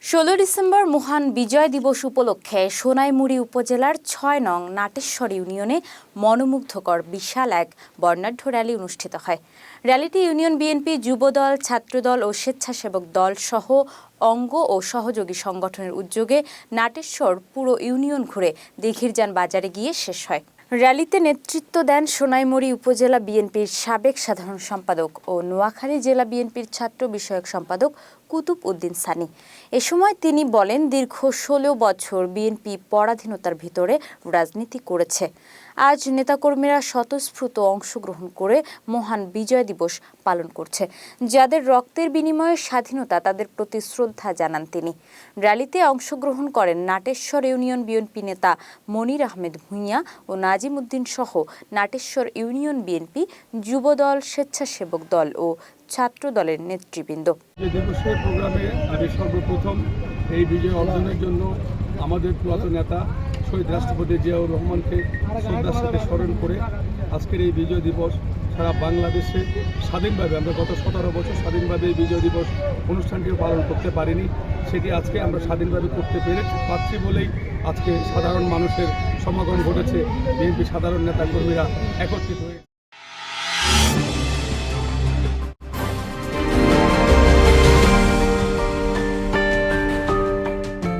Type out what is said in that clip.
16 December মহান বিজয় দিবস উপলক্ষে সোনাইমুড়ি উপজেলার ৬ নং নাটেশ্বর ইউনিয়নে মনোমুগ্ধকর বিশাল এক বর্ণাঢ্য র্যালি অনুষ্ঠিত হয়। র্যালিটি ইউনিয়ন বিএনপি, যুবদল, ছাত্রদল ও স্বেচ্ছাসেবক দল সহ অঙ্গ ও সহযোগী সংগঠনের উদ্যোগে নাটেশ্বর পুরো ইউনিয়ন ঘুরে দিঘিরজান বাজারে গিয়ে শেষ হয়। র্যালিতে নেতৃত্ব দেন সোনাইমুড়ি উপজেলা বিএনপির সাবেক সাধারণ সম্পাদক ও নোয়াখালী জেলা বিএনপির ছাত্র বিষয়ক সম্পাদক কুতুব উদ্দিন সানি। এ সময় তিনি বলেন, দীর্ঘ 16 বছর বিএনপি পরাধীনতার ভিতরে রাজনীতি করেছে। আজ নেতাকর্মীরা স্বতঃস্ফূর্ত অংশগ্রহণ করে মহান বিজয় দিবস পালন করছে। যাদের রক্তের বিনিময়ে স্বাধীনতা, তাদের প্রতি শ্রদ্ধা জানান তিনি। র্যালিতে অংশগ্রহণ করেন নাটেশ্বর ইউনিয়ন বিএনপি নেতা মনির আহমেদ ভূঁইয়া ও নাজিম উদ্দিন সহ নাটেশ্বর ইউনিয়ন বিএনপি, যুবদল, স্বেচ্ছাসেবক দল ও ছাত্র দলের নেতৃবৃন্দ। দিবসের প্রোগ্রামে আমি সর্বপ্রথম এই বিজয় অর্জনের জন্য আমাদের পুরাতন নেতা শহীদ রাষ্ট্রপতি জিয়াউর রহমানকে শ্রদ্ধার সাথে স্মরণ করে আজকের এই বিজয় দিবস সারা বাংলাদেশে স্বাধীনভাবে, আমরা গত 17 বছর স্বাধীনভাবে এই বিজয় দিবস অনুষ্ঠানটিও পালন করতে পারিনি। সেটি আজকে আমরা স্বাধীনভাবে করতে পারছি বলেই আজকে সাধারণ মানুষের সমাগম ঘটেছে। বিএনপি সাধারণ নেতাকর্মীরা একত্রিত হয়ে